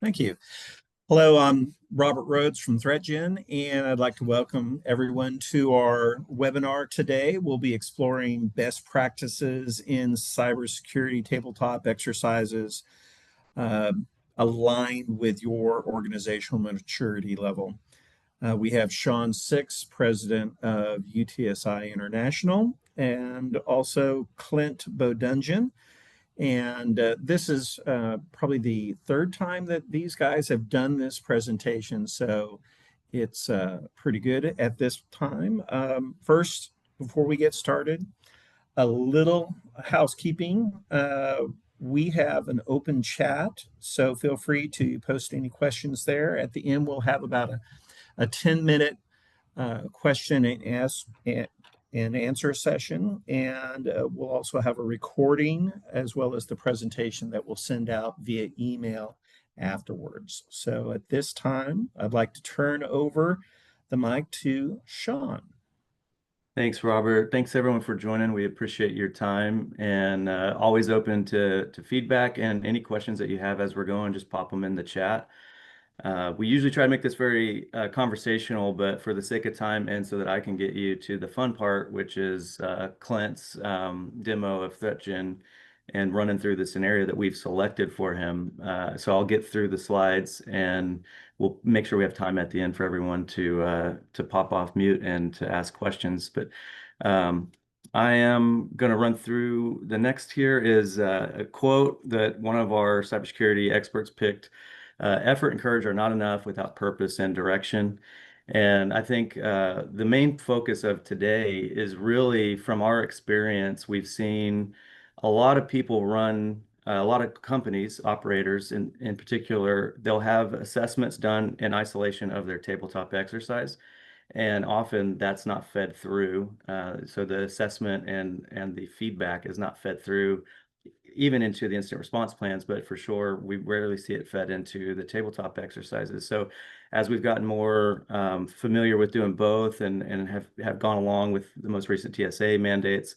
Thank you. Hello, I'm Robert Rhodes from ThreatGEN, and I'd like to welcome everyone to our webinar today. We'll be exploring best practices in cybersecurity tabletop exercises uh, aligned with your organizational maturity level. We have Sean Six, president of UTSI International, and also Clint Bodungeon. And this is probably the third time that these guys have done this presentation, so it's pretty good at this time. First, before we get started, a little housekeeping. We have an open chat, so feel free to post any questions there. At the end, we'll have about a 10-minute question and answer session, and we'll also have a recording as well as the presentation that we'll send out via email afterwards. So at this time, I'd like to turn over the mic to Sean. Thanks, Robert. Thanks everyone for joining. We appreciate your time and always open to feedback and any questions that you have as we're going, just pop them in the chat. We usually try to make this very conversational, but for the sake of time and so that I can get you to the fun part, which is Clint's demo of ThreatGEN and running through the scenario that we've selected for him. So I'll get through the slides and we'll make sure we have time at the end for everyone to pop off mute and to ask questions. But I am going to run through the next here is a quote that one of our cybersecurity experts picked. Effort and courage are not enough without purpose and direction. And I think the main focus of today is really from our experience, we've seen a lot of people run, a lot of companies, operators in particular, they'll have assessments done in isolation of their tabletop exercise. And often that's not fed through. So the assessment and the feedback is not fed through even into the incident response plans, but for sure, we rarely see it fed into the tabletop exercises. So as we've gotten more familiar with doing both and have gone along with the most recent TSA mandates,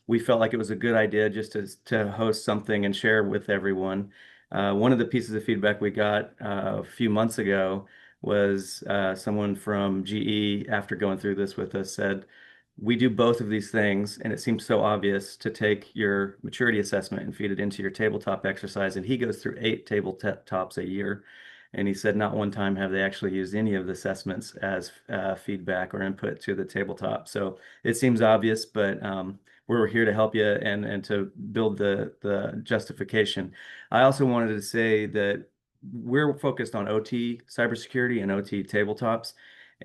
we felt like it was a good idea just to host something and share with everyone. One of the pieces of feedback we got a few months ago was someone from GE, after going through this with us, said, we do both of these things, and it seems so obvious to take your maturity assessment and feed it into your tabletop exercise. And he goes through 8 tabletops a year. And he said not one time have they actually used any of the assessments as feedback or input to the tabletop. So it seems obvious, but we're here to help you and to build the justification. I also wanted to say that we're focused on OT cybersecurity and OT tabletops.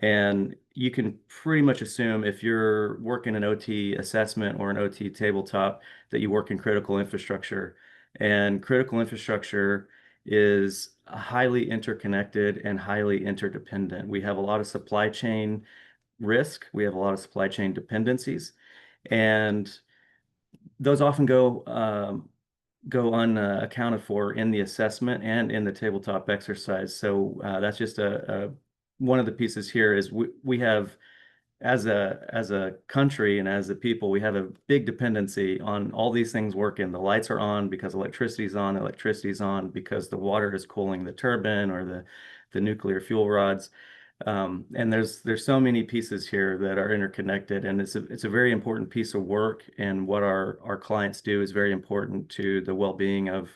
And you can pretty much assume if you're working an OT assessment or an OT tabletop that you work in critical infrastructure. And critical infrastructure is highly interconnected and highly interdependent. We have a lot of supply chain risk. We have a lot of supply chain dependencies. And those often go unaccounted for in the assessment and in the tabletop exercise. So that's just one of the pieces here is we have, as a country and as a people, we have a big dependency on all these things working. The lights are on because electricity's on, electricity's on because the water is cooling the turbine or the nuclear fuel rods. And there's so many pieces here that are interconnected, and it's a very important piece of work. And what our clients do is very important to the well-being of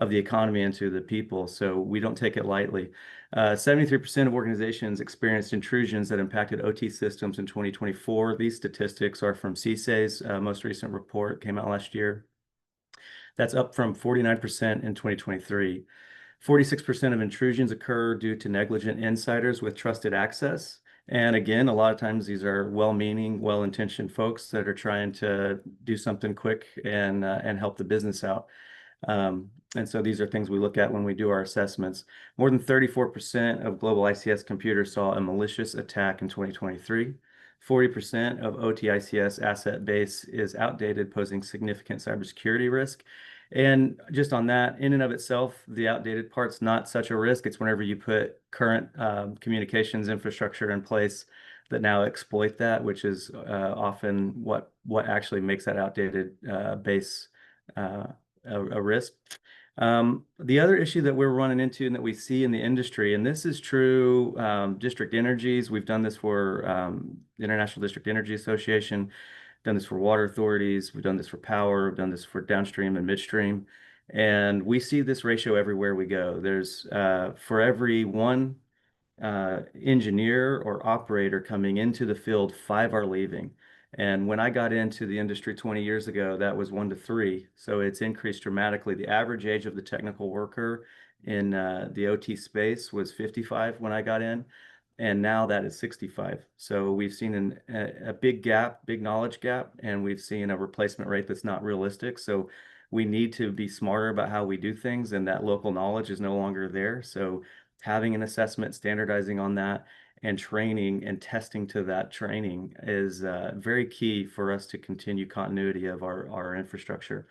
the economy and to the people. So we don't take it lightly. 73% of organizations experienced intrusions that impacted OT systems in 2024. These statistics are from CSA's most recent report, came out last year. That's up from 49% in 2023. 46% of intrusions occur due to negligent insiders with trusted access. And again, a lot of times these are well-meaning, well-intentioned folks that are trying to do something quick and help the business out. And so these are things we look at when we do our assessments. More than 34% of global ICS computers saw a malicious attack in 2023. 40% of OT-ICS asset base is outdated, posing significant cybersecurity risk. And just on that, in and of itself, the outdated part's not such a risk. It's whenever you put current communications infrastructure in place that now exploit that, which is often what actually makes that outdated base a risk. The other issue that we're running into and that we see in the industry, and this is true, district energies, we've done this for the International District Energy Association, done this for water authorities, we've done this for power, we've done this for downstream and midstream, and we see this ratio everywhere we go. There's for every one engineer or operator coming into the field, 5 are leaving. And when I got into the industry 20 years ago, that was 1 to 3. So it's increased dramatically. The average age of the technical worker in the OT space was 55 when I got in, and now that is 65. So we've seen a big gap, big knowledge gap, and we've seen a replacement rate that's not realistic. So we need to be smarter about how we do things, and that local knowledge is no longer there. So having an assessment, standardizing on that, and training and testing to that training is very key for us to continue continuity of our infrastructure.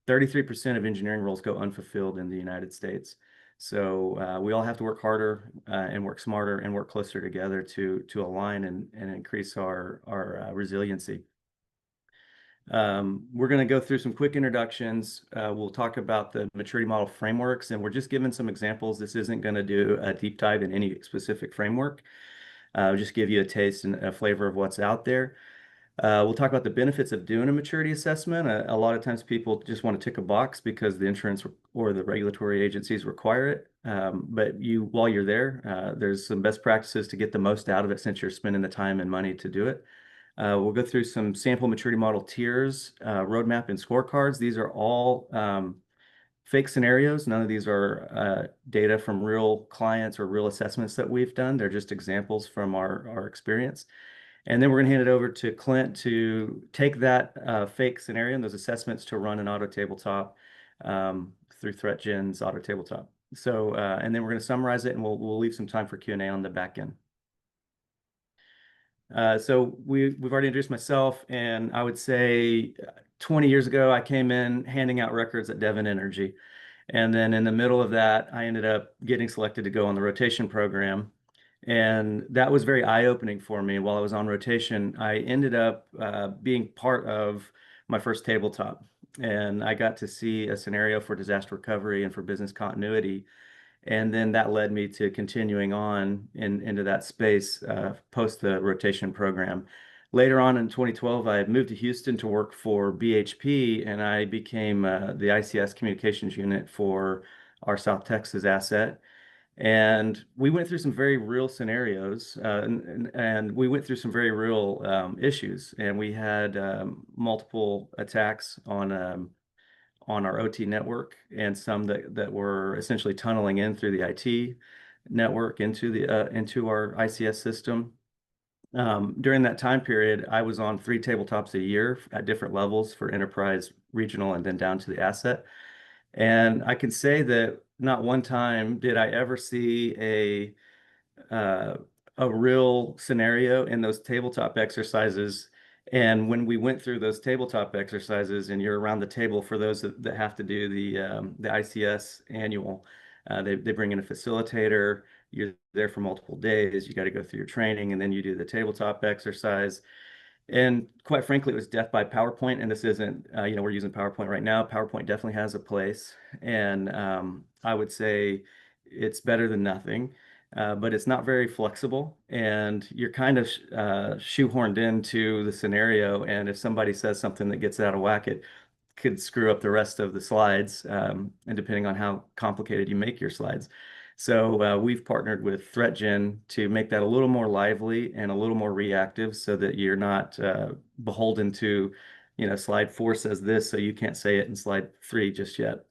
33% of engineering roles go unfulfilled in the United States. So we all have to work harder and work smarter and work closer together to align and increase our resiliency. We're going to go through some quick introductions. We'll talk about the maturity model frameworks, and we're just giving some examples. This isn't going to do a deep dive in any specific framework. Just give you a taste and a flavor of what's out there. We'll talk about the benefits of doing a maturity assessment. A lot of times people just want to tick a box because the insurance or the regulatory agencies require it. But while you're there, there's some best practices to get the most out of it since you're spending the time and money to do it. We'll go through some sample maturity model tiers, roadmap, and scorecards. These are all fake scenarios. None of these are data from real clients or real assessments that we've done. They're just examples from our experience. And then we're going to hand it over to Clint to take that fake scenario and those assessments to run an AutoTabletop through ThreatGEN's AutoTabletop. So, and then we're going to summarize it, and we'll leave some time for Q&A on the back end. So we've already introduced myself, and I would say 20 years ago, I came in handing out records at Devon Energy. And then in the middle of that, I ended up getting selected to go on the rotation program. And that was very eye-opening for me. While I was on rotation, I ended up being part of my first tabletop. And I got to see a scenario for disaster recovery and for business continuity. And then that led me to continuing on into that space post the rotation program. Later on in 2012, I moved to Houston to work for BHP, and I became the ICS communications unit for our South Texas asset. And we went through some very real scenarios, and we went through some very real issues. And we had multiple attacks on our OT network, and some that were essentially tunneling in through the IT network into our ICS system. During that time period, I was on 3 tabletops a year at different levels for enterprise, regional, and then down to the asset. And I can say that not one time did I ever see a real scenario in those tabletop exercises. And when we went through those tabletop exercises, and you're around the table for those that have to do the ICS annual, they bring in a facilitator. You're there for multiple days. You got to go through your training, and then you do the tabletop exercise. And quite frankly, it was death by PowerPoint. And this isn't, we're using PowerPoint right now. PowerPoint definitely has a place. And I would say it's better than nothing, but it's not very flexible. And you're kind of shoehorned into the scenario. And if somebody says something that gets out of whack, it could screw up the rest of the slides, and depending on how complicated you make your slides. So we've partnered with ThreatGEN to make that a little more lively and a little more reactive, so that you're not beholden to, slide 4 says this, so you can't say it in slide 3 just yet.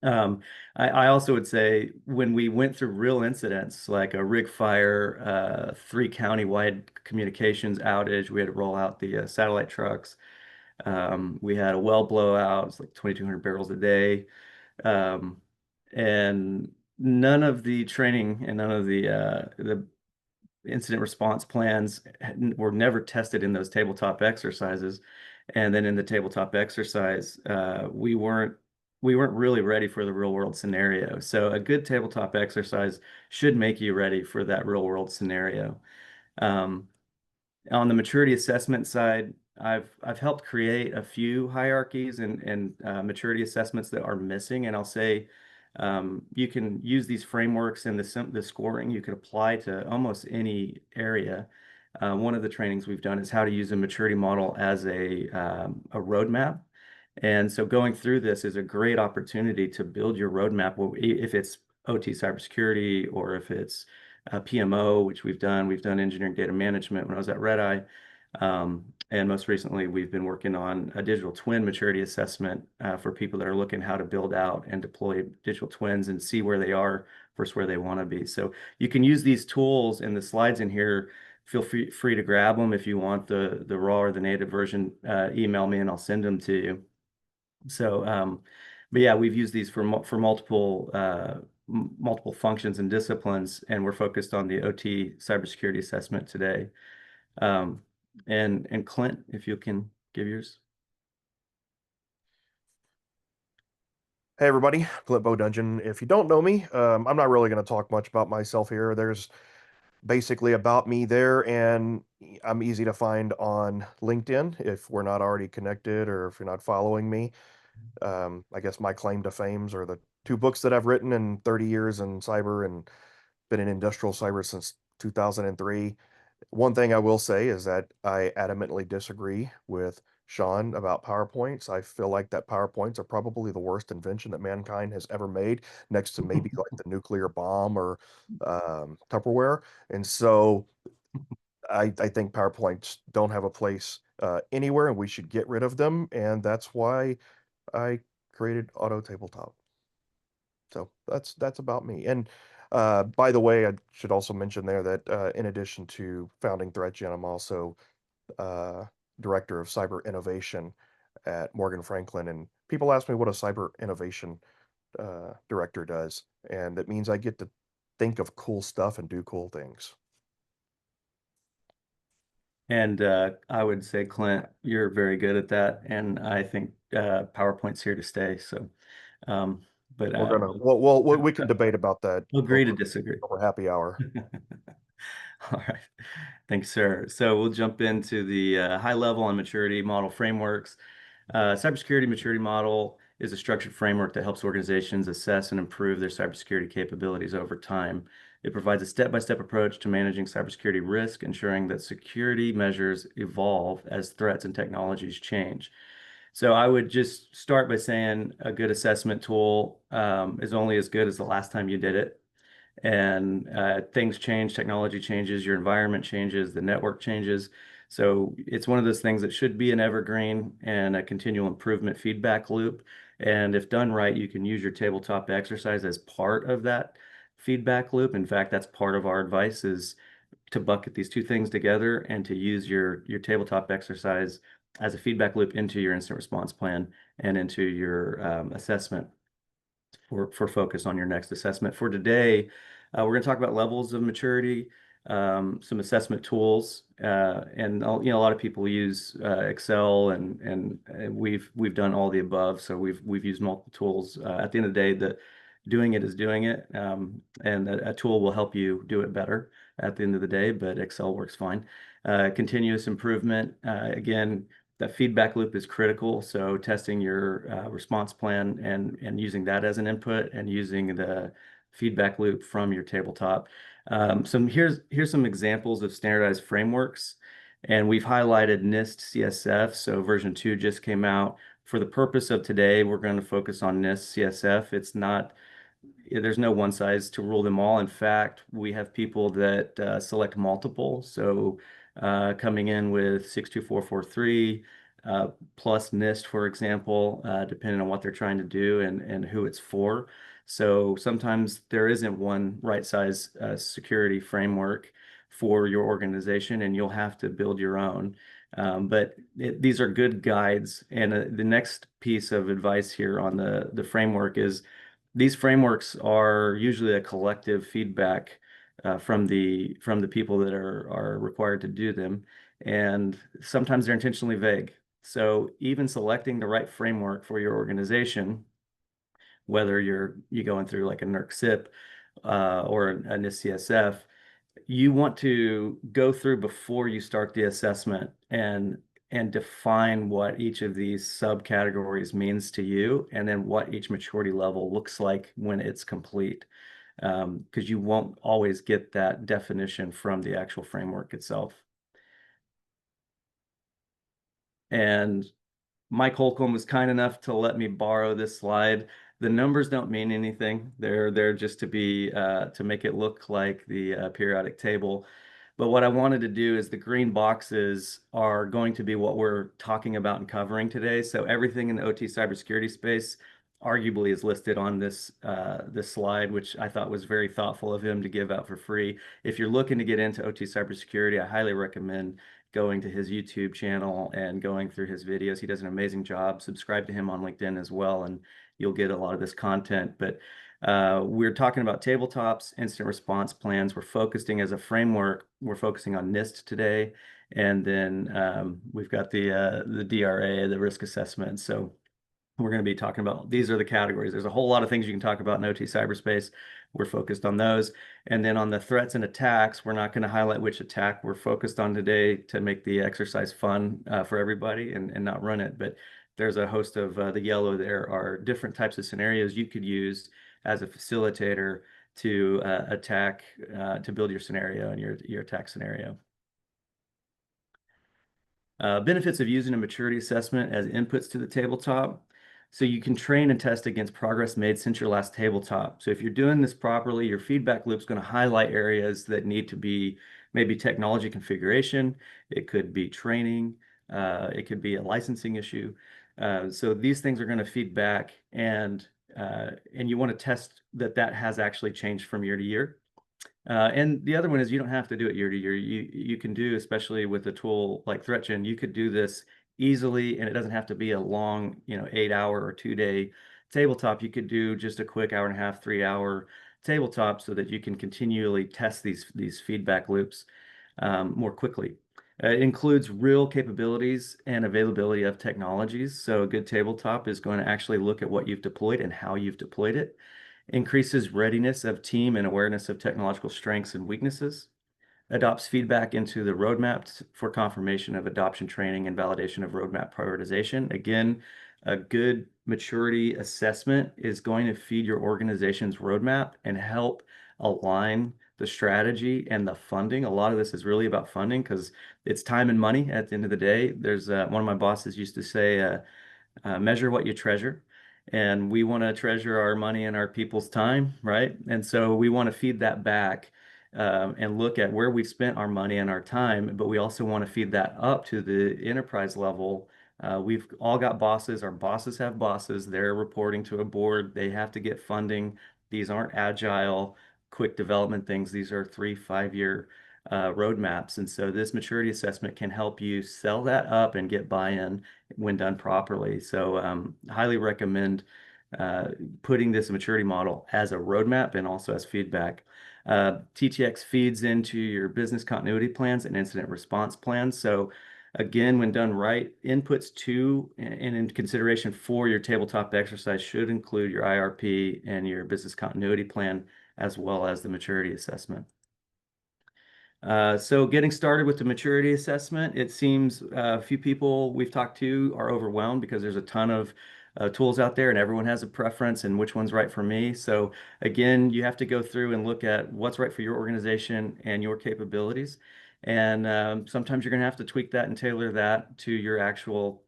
I also would say when we went through real incidents like a rig fire, 3 county-wide communications outage, we had to roll out the satellite trucks. We had a well blowout, it's like 2,200 barrels a day. And none of the training and none of the incident response plans were never tested in those tabletop exercises. And then in the tabletop exercise, we weren't really ready for the real world scenario. So a good tabletop exercise should make you ready for that real world scenario. On the maturity assessment side, I've helped create a few hierarchies and maturity assessments that are missing, and I'll say you can use these frameworks and the scoring you can apply to almost any area. One of the trainings we've done is how to use a maturity model as a roadmap. And so going through this is a great opportunity to build your roadmap. If it's OT cybersecurity or if it's PMO, which we've done engineering data management when I was at Red Eye. And most recently, we've been working on a digital twin maturity assessment for people that are looking how to build out and deploy digital twins and see where they are versus where they want to be. So you can use these tools and the slides in here. Feel free to grab them if you want the raw or the native version. Email me and I'll send them to you. So, but yeah, we've used these for multiple functions and disciplines, and we're focused on the OT cybersecurity assessment today. And Clint, if you can give yours. Hey everybody, Clint Dungeon. If you don't know me, I'm not really going to talk much about myself here. There's basically about me there, and I'm easy to find on LinkedIn if we're not already connected or if you're not following me. I guess my claim to fames are the two books that I've written in 30 years in cyber and been in industrial cyber since 2003. One thing I will say is that I adamantly disagree with Sean about PowerPoints. I feel like that PowerPoints are probably the worst invention that mankind has ever made, next to maybe like the nuclear bomb or Tupperware. And so I think PowerPoints don't have a place anywhere, and we should get rid of them. And that's why I created AutoTabletop. So that's about me. And by the way, I should also mention there that in addition to founding ThreatGEN, I'm also uh, director of cyber innovation at Morgan Franklin. And people ask me what a cyber innovation director does, and that means I get to think of cool stuff and do cool things. And I would say, Clint, you're very good at that, and I think PowerPoint's here to stay. So, um, but We're gonna we can debate about that we'll agree to disagree. over happy hour. All right. Thanks, sir. So we'll jump into the high level on maturity model frameworks. Cybersecurity maturity model is a structured framework that helps organizations assess and improve their cybersecurity capabilities over time. It provides a step-by-step approach to managing cybersecurity risk, ensuring that security measures evolve as threats and technologies change. So I would just start by saying a good assessment tool is only as good as the last time you did it. And things change, technology changes, your environment changes, the network changes. So it's one of those things that should be an evergreen and a continual improvement feedback loop. And if done right, you can use your tabletop exercise as part of that feedback loop. In fact, that's part of our advice is to bucket these two things together and to use your tabletop exercise as a feedback loop into your incident response plan and into your assessment for focus on your next assessment. For today, we're going to talk about levels of maturity, some assessment tools, and a lot of people use Excel, and we've done all the above. So we've used multiple tools. At the end of the day, doing it is doing it, and a tool will help you do it better at the end of the day. But Excel works fine. Continuous improvement, again, that feedback loop is critical. So testing your response plan and using that as an input and using the feedback loop from your tabletop. Here's some examples of standardized frameworks. And we've highlighted NIST CSF. So version 2 just came out. For the purpose of today, we're going to focus on NIST CSF. There's no one size to rule them all. In fact, we have people that select multiple. So coming in with 62443 plus NIST, for example, depending on what they're trying to do and who it's for. So sometimes there isn't one right size security framework for your organization, and you'll have to build your own. But these are good guides. And the next piece of advice here on the framework is these frameworks are usually a collective feedback from the people that are required to do them, and sometimes they're intentionally vague. So even selecting the right framework for your organization, whether you going through like a NERC SIP or a NIST CSF, you want to go through before you start the assessment and and define what each of these subcategories means to you, and then what each maturity level looks like when it's complete. Because you won't always get that definition from the actual framework itself. And Mike Holcomb was kind enough to let me borrow this slide. The numbers don't mean anything. They're there just to be to make it look like the periodic table. But what I wanted to do is the green boxes are going to be what we're talking about and covering today. So everything in the OT cybersecurity space arguably is listed on this slide, which I thought was very thoughtful of him to give out for free. If you're looking to get into OT cybersecurity, I highly recommend going to his YouTube channel and going through his videos. He does an amazing job. Subscribe to him on LinkedIn as well, and you'll get a lot of this content. But we're talking about tabletops, incident response plans. We're focusing as a framework. We're focusing on NIST today, and then we've got the DRA, the risk assessment. So we're going to be talking about, these are the categories. There's a whole lot of things you can talk about in OT cyberspace. We're focused on those. And then on the threats and attacks, we're not going to highlight which attack we're focused on today to make the exercise fun for everybody and not run it. But there's a host of the yellow there are different types of scenarios you could use as a facilitator to attack, to build your scenario and your attack scenario. Benefits of using a maturity assessment as inputs to the tabletop. So you can train and test against progress made since your last tabletop. So if you're doing this properly, your feedback loop is going to highlight areas that need to be maybe technology configuration. It could be training. It could be a licensing issue. So these things are going to feed back, and you want to test that has actually changed from year to year. And the other one is you don't have to do it year to year. You can do, especially with a tool like ThreatGEN, you could do this easily, and it doesn't have to be a long, 8-hour or 2-day tabletop. You could do just a quick 1.5, 3-hour tabletop so that you can continually test these feedback loops more quickly. It includes real capabilities and availability of technologies. So a good tabletop is going to actually look at what you've deployed and how you've deployed it. Increases readiness of team and awareness of technological strengths and weaknesses, adopts feedback into the roadmap for confirmation of adoption training and validation of roadmap prioritization. Again, a good maturity assessment is going to feed your organization's roadmap and help align the strategy and the funding. A lot of this is really about funding because it's time and money at the end of the day. There's one of my bosses used to say, measure what you treasure. And we want to treasure our money and our people's time, right? And so we want to feed that back and look at where we've spent our money and our time, but we also want to feed that up to the enterprise level. We've all got bosses. Our bosses have bosses. They're reporting to a board. They have to get funding. These aren't agile, quick development things. These are 3-5 year roadmaps. And so this maturity assessment can help you sell that up and get buy-in when done properly. So highly recommend putting this maturity model as a roadmap and also as feedback. TTX feeds into your business continuity plans and incident response plans. So again, when done right, inputs to and in consideration for your tabletop exercise should include your IRP and your business continuity plan, as well as the maturity assessment. So getting started with the maturity assessment, it seems a few people we've talked to are overwhelmed because there's a ton of tools out there and everyone has a preference and which one's right for me. So again, you have to go through and look at what's right for your organization and your capabilities. And sometimes you're going to have to tweak that and tailor that to your actual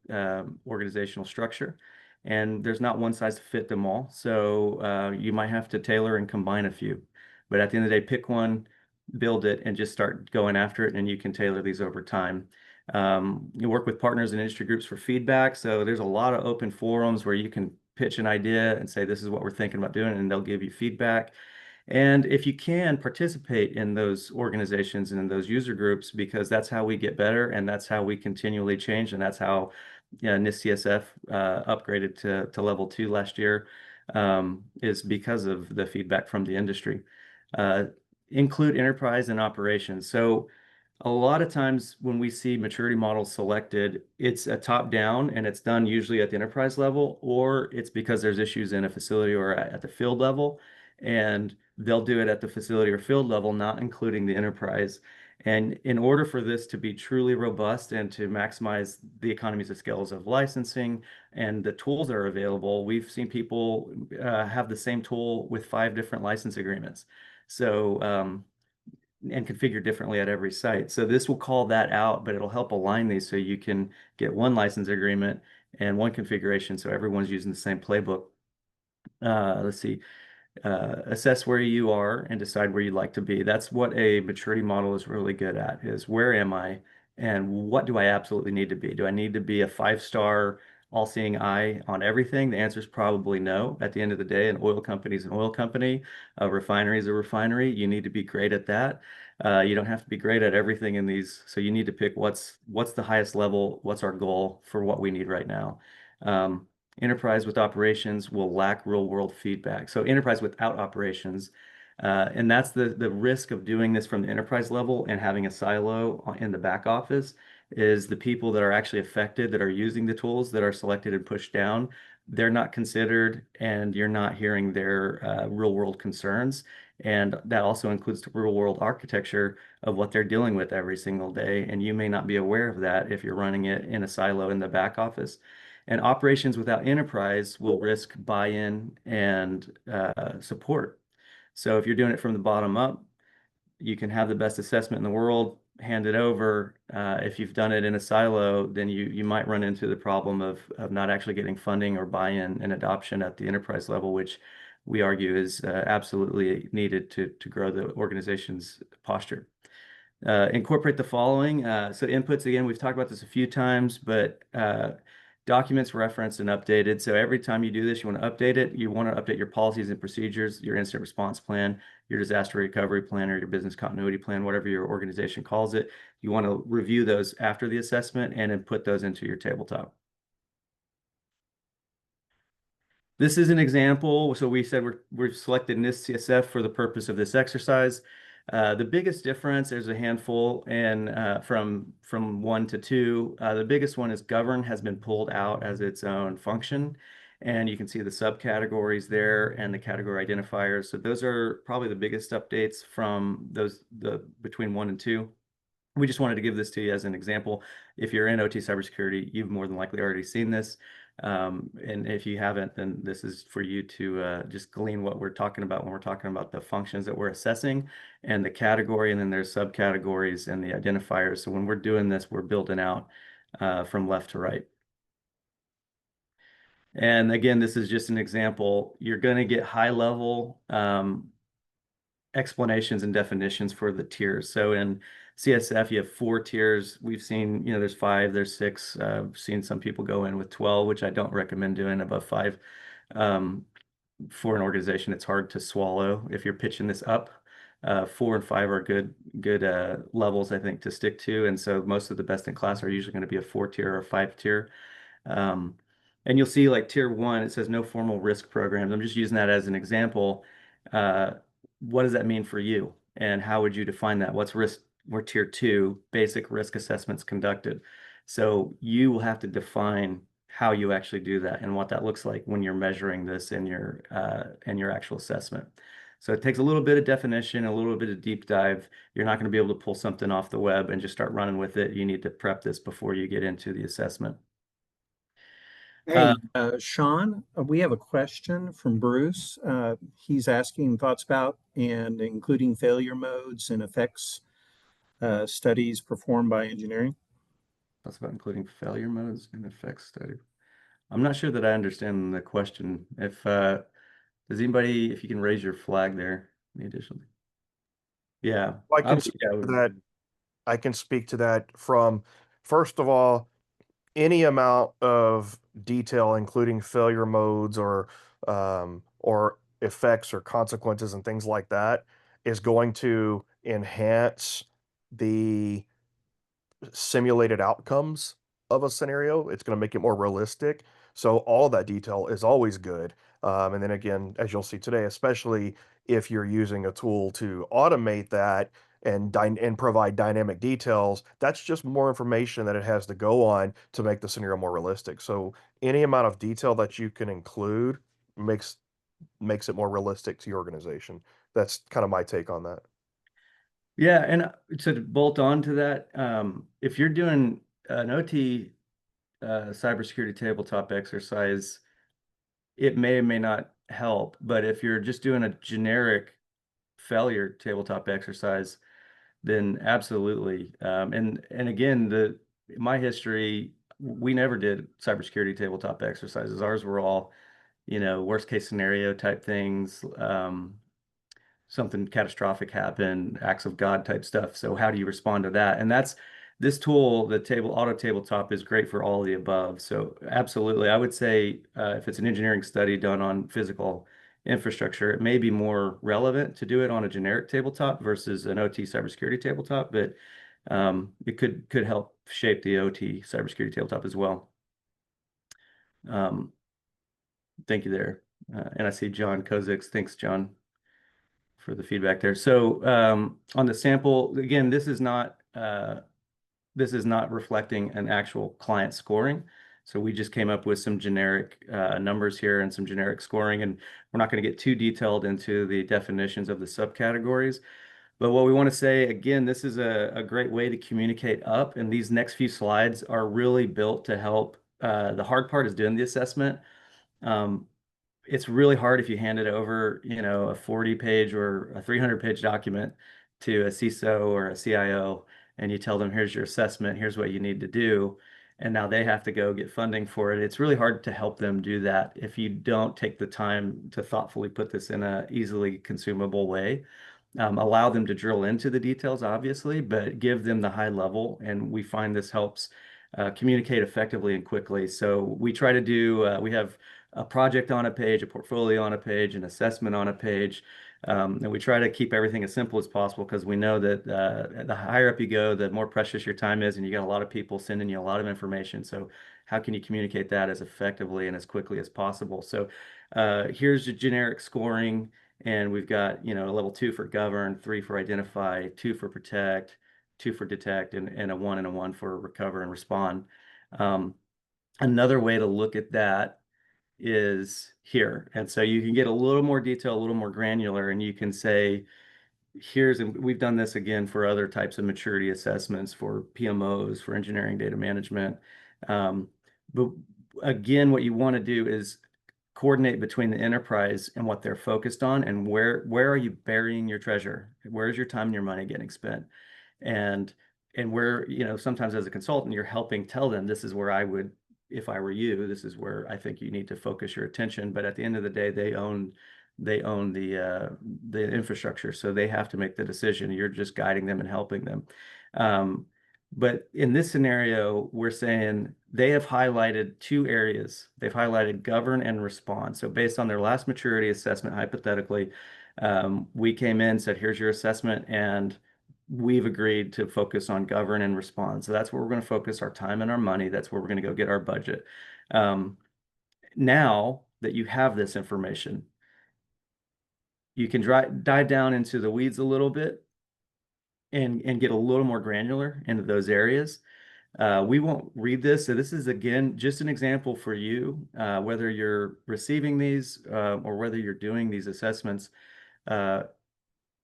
organizational structure. And there's not one size to fit them all. So you might have to tailor and combine a few. But at the end of the day, pick one, build it, and just start going after it, and you can tailor these over time. You work with partners and industry groups for feedback. So there's a lot of open forums where you can pitch an idea and say, this is what we're thinking about doing, and they'll give you feedback. And if you can, participate in those organizations and in those user groups, because that's how we get better and that's how we continually change. And that's how NIST CSF upgraded to level 2 last year, is because of the feedback from the industry. Include enterprise and operations. So a lot of times when we see maturity models selected, it's a top down and it's done usually at the enterprise level, or it's because there's issues in a facility or at the field level, and they'll do it at the facility or field level, not including the enterprise. And in order for this to be truly robust and to maximize the economies of scales of licensing and the tools that are available, we've seen people have the same tool with 5 different license agreements. So, and configure differently at every site. So this will call that out, but it'll help align these so you can get one license agreement and one configuration so everyone's using the same playbook. Let's see, assess where you are and decide where you'd like to be. That's what a maturity model is really good at, is where am I and what do I absolutely need to be? Do I need to be a 5-star all-seeing eye on everything? The answer is probably no. At the end of the day, an oil company is an oil company, a refinery is a refinery. You need to be great at that. You don't have to be great at everything in these. So you need to pick what's the highest level, what's our goal for what we need right now. Enterprise with operations will lack real world feedback. So enterprise without operations, and that's the risk of doing this from the enterprise level and having a silo in the back office is the people that are actually affected, that are using the tools that are selected and pushed down, they're not considered and you're not hearing their real world concerns. And that also includes the real world architecture of what they're dealing with every single day. And you may not be aware of that if you're running it in a silo in the back office. And operations without enterprise will risk buy-in and support. So if you're doing it from the bottom up, you can have the best assessment in the world, hand it over. If you've done it in a silo, then you might run into the problem of not actually getting funding or buy-in and adoption at the enterprise level, which we argue is absolutely needed to grow the organization's posture. Incorporate the following. So inputs, again, we've talked about this a few times, but documents referenced and updated. So every time you do this, you want to update it. You want to update your policies and procedures, your incident response plan, your disaster recovery plan, or your business continuity plan, whatever your organization calls it. You want to review those after the assessment and then put those into your tabletop. This is an example. So we said we're selected NIST CSF for the purpose of this exercise. The biggest difference, there's a handful, and from 1 to 2. The biggest one is govern has been pulled out as its own function. And you can see the subcategories there and the category identifiers. So those are probably the biggest updates from between 1 and 2. We just wanted to give this to you as an example. If you're in OT cybersecurity, you've more than likely already seen this. And if you haven't, then this is for you to just glean what we're talking about when we're talking about the functions that we're assessing and the category, and then there's subcategories and the identifiers. So when we're doing this, we're building out from left to right. And again, this is just an example. You're going to get high level explanations and definitions for the tiers. So in CSF, you have 4 tiers. We've seen, there's 5, there's 6. I've seen some people go in with 12, which I don't recommend doing above 5. For an organization, it's hard to swallow if you're pitching this up. 4 and 5 are good levels, I think, to stick to. And so most of the best in class are usually going to be a 4-tier or 5-tier. And you'll see like tier 1, it says no formal risk programs. I'm just using that as an example. What does that mean for you? And how would you define that? What's risk or tier 2, basic risk assessments conducted? So you will have to define how you actually do that and what that looks like when you're measuring this in your actual assessment. So it takes a little bit of definition, a little bit of deep dive. You're not going to be able to pull something off the web and just start running with it. You need to prep this before you get into the assessment. Hey, Sean, we have a question from Bruce. He's asking thoughts about and including failure modes and effects studies performed by engineering. That's about including failure modes and effects study. I'm not sure that I understand the question. If does anybody, if you can raise your flag there, additionally. Yeah, I can speak to that. I can speak to that from, first of all, any amount of detail, including failure modes or effects or consequences and things like that, is going to enhance the simulated outcomes of a scenario. It's going to make it more realistic. So all that detail is always good. And then again, as you'll see today, especially if you're using a tool to automate that and provide dynamic details, that's just more information that it has to go on to make the scenario more realistic. So any amount of detail that you can include makes it more realistic to your organization. That's kind of my take on that. Yeah, and to bolt on to that, if you're doing an OT cybersecurity tabletop exercise, it may or may not help. But if you're just doing a generic failure tabletop exercise, then absolutely. And again, my history, we never did cybersecurity tabletop exercises. Ours were all, worst case scenario type things. Something catastrophic happen, acts of God type stuff. So how do you respond to that? And that's this tool, the auto tabletop, is great for all of the above. So absolutely, I would say if it's an engineering study done on physical infrastructure, it may be more relevant to do it on a generic tabletop versus an OT cybersecurity tabletop, but it could help shape the OT cybersecurity tabletop as well. Um, Thank you there. And I see John Kozix. Thanks, John, for the feedback there. So on the sample, again, this is not reflecting an actual client scoring. So we just came up with some generic numbers here and some generic scoring, and we're not going to get too detailed into the definitions of the subcategories. But what we want to say, again, this is a great way to communicate up, and these next few slides are really built to help. The hard part is doing the assessment. Um, it's really hard if you hand it over, a 40-page or a 300-page document to a CISO or a CIO, and you tell them, here's your assessment, here's what you need to do. And now they have to go get funding for it. It's really hard to help them do that if you don't take the time to thoughtfully put this in a easily consumable way. Allow them to drill into the details, obviously, but give them the high level. And we find this helps communicate effectively and quickly. So we try to do, we have a project on a page, a portfolio on a page, an assessment on a page. And we try to keep everything as simple as possible because we know that the higher up you go, the more precious your time is, and you got a lot of people sending you a lot of information. So how can you communicate that as effectively and as quickly as possible? So here's the generic scoring. And we've got, a level 2 for govern, 3 for identify, 2 for protect, 2 for detect, and a 1 and a 1 for recover and respond. Another way to look at that is here. And so you can get a little more detail, a little more granular, and you can say, and we've done this again for other types of maturity assessments for PMOs, for engineering data management. But again, what you want to do is coordinate between the enterprise and what they're focused on, and where are you burying your treasure? Where's your time and your money getting spent? And where, sometimes as a consultant, you're helping tell them, this is where I would, if I were you, this is where I think you need to focus your attention. But at the end of the day, they own the infrastructure, so they have to make the decision. You're just guiding them and helping them. But in this scenario, we're saying they have highlighted 2 areas. They've highlighted govern and respond. So based on their last maturity assessment, hypothetically, we came in, said, here's your assessment, and we've agreed to focus on govern and respond. So that's where we're going to focus our time and our money. That's where we're going to go get our budget. Now that you have this information, you can dive down into the weeds a little bit and get a little more granular into those areas. We won't read this. So this is, again, just an example for you, whether you're receiving these or whether you're doing these assessments.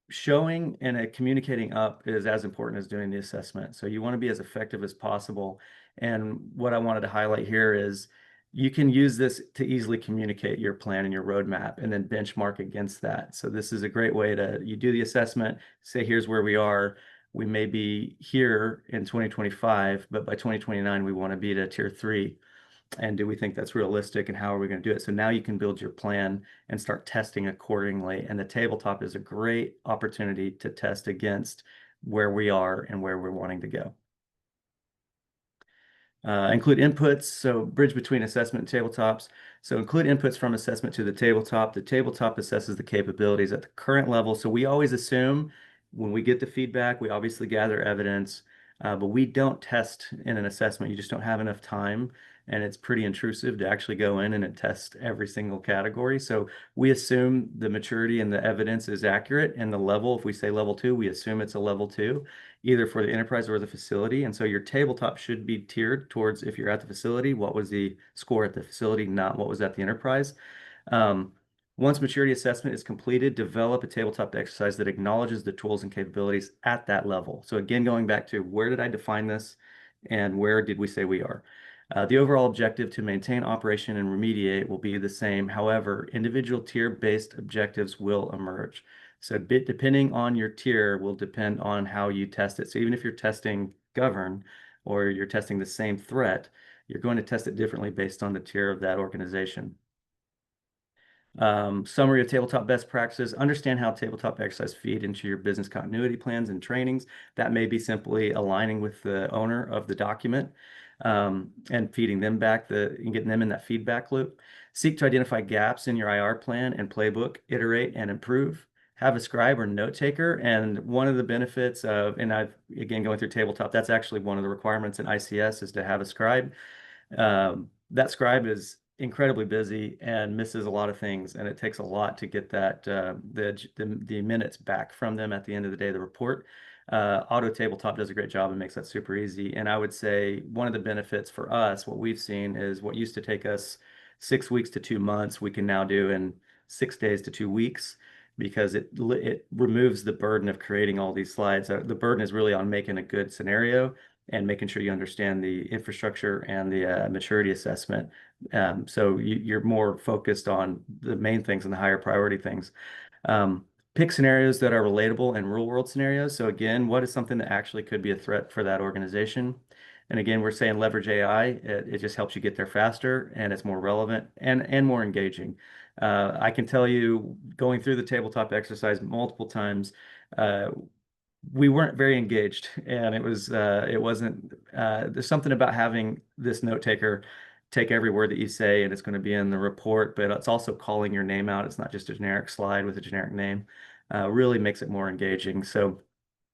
Showing and communicating up is as important as doing the assessment. So you want to be as effective as possible. And what I wanted to highlight here is you can use this to easily communicate your plan and your roadmap and then benchmark against that. So this is a great way you do the assessment, say, here's where we are. We may be here in 2025, but by 2029, we want to be at a tier 3. And do we think that's realistic, and how are we going to do it? So now you can build your plan and start testing accordingly. And the tabletop is a great opportunity to test against where we are and where we're wanting to go. Include inputs, so bridge between assessment and tabletops. So include inputs from assessment to the tabletop. The tabletop assesses the capabilities at the current level. So we always assume when we get the feedback, we obviously gather evidence, but we don't test in an assessment. You just don't have enough time, and it's pretty intrusive to actually go in and test every single category. So we assume the maturity and the evidence is accurate, and the level, if we say level 2, we assume it's a level 2, either for the enterprise or the facility. And so your tabletop should be tiered towards, if you're at the facility, what was the score at the facility, not what was at the enterprise. Once maturity assessment is completed, develop a tabletop exercise that acknowledges the tools and capabilities at that level. So again, going back to where did I define this and where did we say we are? The overall objective to maintain operation and remediate will be the same. However, individual tier-based objectives will emerge. So depending on your tier will depend on how you test it. So even if you're testing govern or you're testing the same threat, you're going to test it differently based on the tier of that organization. Summary of tabletop best practices. Understand how tabletop exercise feed into your business continuity plans and trainings. That may be simply aligning with the owner of the document and feeding them back and getting them in that feedback loop. Seek to identify gaps in your IR plan and playbook, iterate and improve. Have a scribe or note taker. And one of the benefits of, and I've again going through tabletop, that's actually one of the requirements in ICS is to have a scribe. That scribe is incredibly busy and misses a lot of things, and it takes a lot to get that the minutes back from them at the end of the day, the report. AutoTabletop does a great job and makes that super easy. And I would say one of the benefits for us, what we've seen is what used to take us 6 weeks to 2 months, we can now do in 6 days to 2 weeks because it removes the burden of creating all these slides. The burden is really on making a good scenario and making sure you understand the infrastructure and the maturity assessment. So you're more focused on the main things and the higher priority things. Pick scenarios that are relatable and real world scenarios. So again, what is something that actually could be a threat for that organization? And again, we're saying leverage AI. It just helps you get there faster and it's more relevant and more engaging. I can tell you going through the tabletop exercise multiple times, we weren't very engaged, and it wasn't there's something about having this note taker take every word that you say and it's going to be in the report, but it's also calling your name out. It's not just a generic slide with a generic name. Really makes it more engaging. So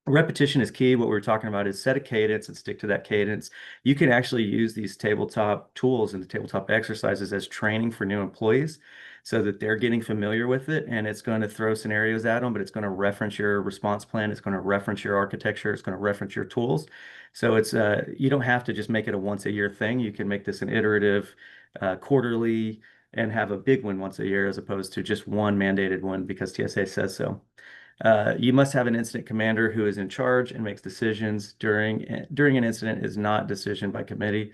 repetition is key. What we were talking about is set a cadence and stick to that cadence. You can actually use these tabletop tools and the tabletop exercises as training for new employees so that they're getting familiar with it, and it's going to throw scenarios at them, but it's going to reference your response plan. It's going to reference your architecture. It's going to reference your tools. So it's you don't have to just make it a once a year thing. You can make this an iterative, quarterly, and have a big one once a year as opposed to just one mandated one because TSA says so. You must have an incident commander who is in charge and makes decisions during an incident is not decision by committee.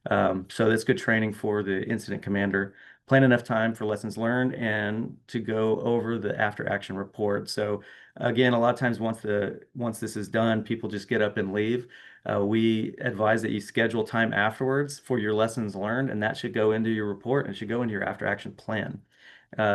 So that's good training for the incident commander. Plan enough time for lessons learned and to go over the after action report. So again, a lot of times once this is done, people just get up and leave. We advise that you schedule time afterwards for your lessons learned, and that should go into your report and should go into your after action plan.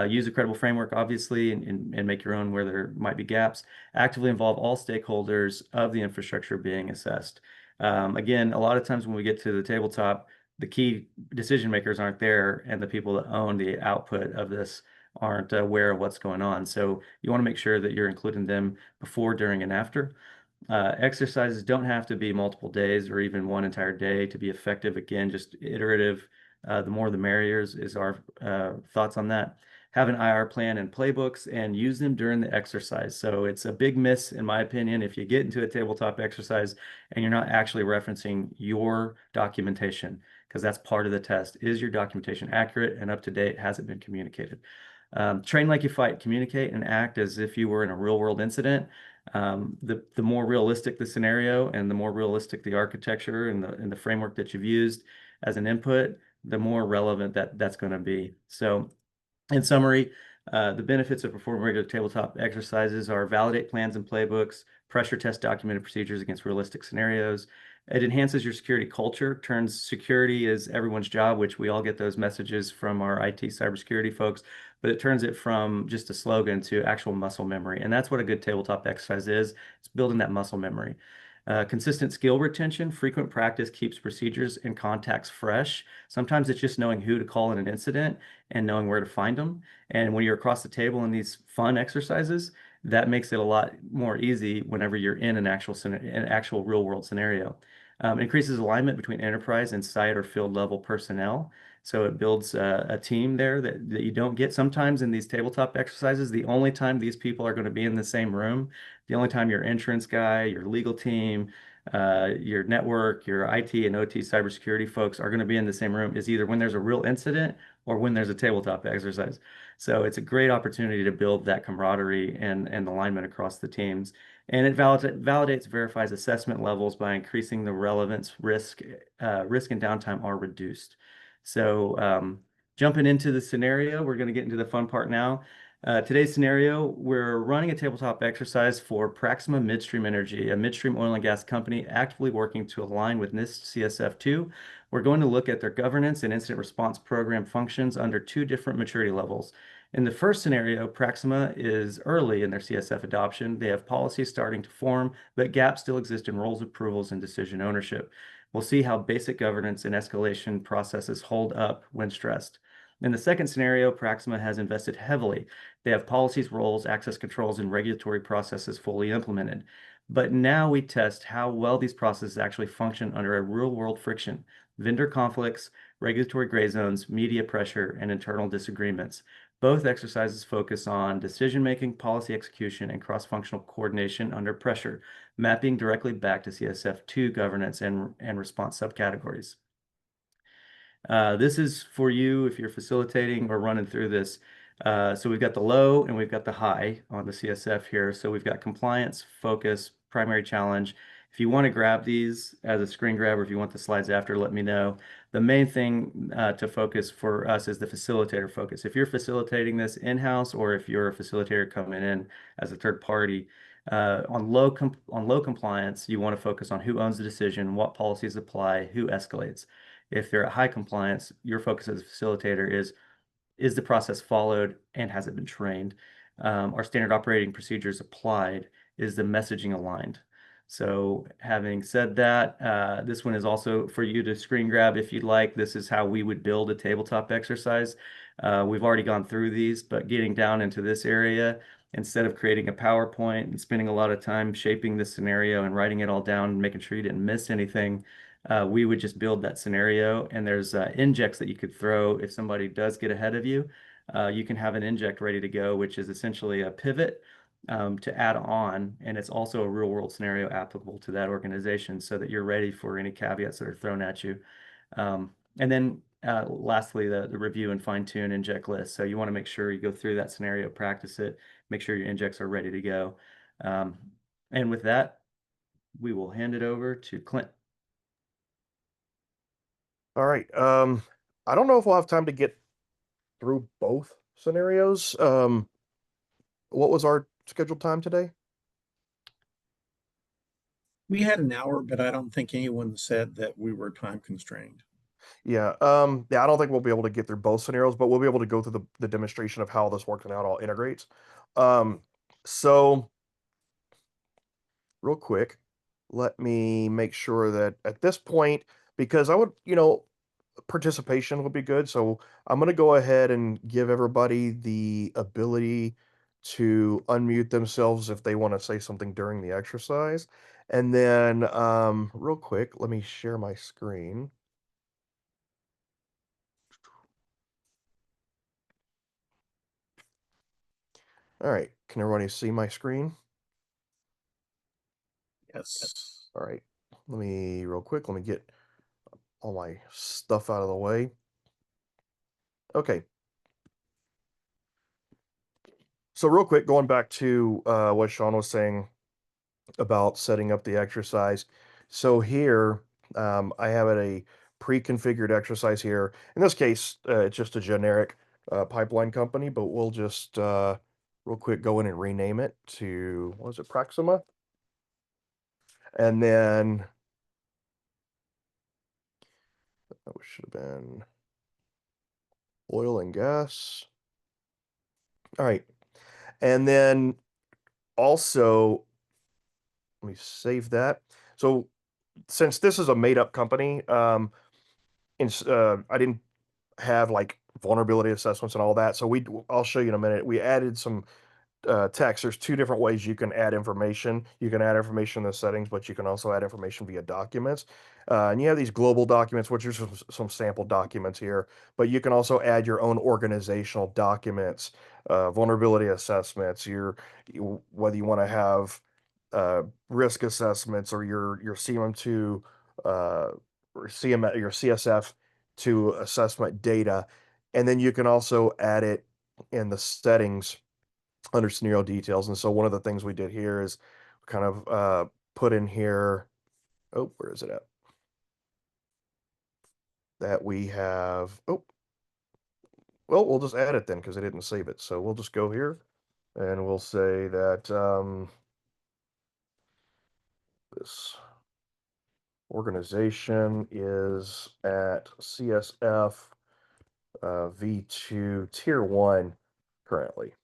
Use a credible framework, obviously, and make your own where there might be gaps. Actively involve all stakeholders of the infrastructure being assessed. Again, a lot of times when we get to the tabletop, the key decision makers aren't there, and the people that own the output of this aren't aware of what's going on. So you want to make sure that you're including them before, during, and after. Exercises don't have to be multiple days or even one entire day to be effective. Again, just iterative. The more the merrier is our thoughts on that. Have an IR plan and playbooks and use them during the exercise. So it's a big miss, in my opinion, if you get into a tabletop exercise and you're not actually referencing your documentation, because that's part of the test. Is your documentation accurate and up to date? Has it been communicated? Train like you fight, communicate and act as if you were in a real world incident. The more realistic the scenario and the more realistic the architecture and the framework that you've used as an input, the more relevant that's going to be. So in summary, the benefits of performing regular tabletop exercises are validate plans and playbooks, pressure test documented procedures against realistic scenarios. It enhances your security culture, turns security as everyone's job, which we all get those messages from our IT cybersecurity folks, but it turns it from just a slogan to actual muscle memory. And that's what a good tabletop exercise is. It's building that muscle memory. Consistent skill retention, frequent practice keeps procedures and contacts fresh. Sometimes it's just knowing who to call in an incident and knowing where to find them. And when you're across the table in these fun exercises, that makes it a lot more easy whenever you're in an actual real world scenario. Increases alignment between enterprise and site or field level personnel. So it builds a team there that you don't get sometimes in these tabletop exercises. The only time these people are going to be in the same room, the only time your insurance guy, your legal team, your network, your IT and OT cybersecurity folks are going to be in the same room is either when there's a real incident or when there's a tabletop exercise. So it's a great opportunity to build that camaraderie and alignment across the teams. And it validates, verifies assessment levels by increasing the relevance, risk and downtime are reduced. So jumping into the scenario, we're going to get into the fun part now. Today's scenario, we're running a tabletop exercise for Proxima Midstream Energy, a midstream oil and gas company actively working to align with NIST CSF2. We're going to look at their governance and incident response program functions under two different maturity levels. In the first scenario, Proxima is early in their CSF adoption. They have policies starting to form, but gaps still exist in roles, approvals, and decision ownership. We'll see how basic governance and escalation processes hold up when stressed. In the second scenario, Proxima has invested heavily. They have policies, roles, access controls, and regulatory processes fully implemented. But now we test how well these processes actually function under a real-world friction, vendor conflicts, regulatory gray zones, media pressure, and internal disagreements. Both exercises focus on decision-making, policy execution, and cross-functional coordination under pressure, mapping directly back to CSF2 governance and response subcategories. This is for you if you're facilitating or running through this. So we've got the low and we've got the high on the CSF here. So we've got compliance, focus, primary challenge. If you want to grab these as a screen grab or if you want the slides after, let me know. The main thing to focus for us is the facilitator focus. If you're facilitating this in-house or if you're a facilitator coming in as a third party, on low compliance, you want to focus on who owns the decision, what policies apply, who escalates. If they're at high compliance, your focus as a facilitator is the process followed and has it been trained? Are standard operating procedures applied? Is the messaging aligned? So having said that, this one is also for you to screen grab if you'd like. This is how we would build a tabletop exercise. We've already gone through these, but getting down into this area, instead of creating a PowerPoint and spending a lot of time shaping the scenario and writing it all down and making sure you didn't miss anything, we would just build that scenario. And there's injects that you could throw if somebody does get ahead of you. You can have an inject ready to go, which is essentially a pivot to add on. And it's also a real world scenario applicable to that organization so that you're ready for any caveats that are thrown at you. And then lastly, the review and fine tune inject list. So you want to make sure you go through that scenario, practice it, make sure your injects are ready to go. And with that, we will hand it over to Clint. All right. I don't know if we'll have time to get through both scenarios. What was our scheduled time today? We had an hour, but I don't think anyone said that we were time constrained. Yeah. Yeah, I don't think we'll be able to get through both scenarios, but we'll be able to go through the demonstration of how this works and how it all integrates. So real quick, let me make sure that at this point, because I would, participation would be good. So I'm going to go ahead and give everybody the ability to unmute themselves if they want to say something during the exercise. And then, real quick, let me share my screen. All right. Can everybody see my screen? Yes. All right. Let me get all my stuff out of the way. Okay. So real quick, going back to what Sean was saying about setting up the exercise. So here, I have a pre-configured exercise here. In this case, it's just a generic pipeline company, but we'll just real quick go in and rename it to, what was it, Proxima? And then that should have been oil and gas. All right. And then also, let me save that. So since this is a made up company, I didn't have like vulnerability assessments and all that. So I'll show you in a minute. We added some text. There's two different ways you can add information. You can add information in the settings, but you can also add information via documents. And you have these global documents, which are some sample documents here, but you can also add your own organizational documents, vulnerability assessments, whether you want to have risk assessments or your CM2 or your CSF to assessment data. And then you can also add it in the settings under scenario details. And so one of the things we did here is kind of put in here, oh, where is it at? That we have, oh, well, we'll just add it then because I didn't save it. So we'll just go here and we'll say that this organization is at CSF V2 Tier 1 currently.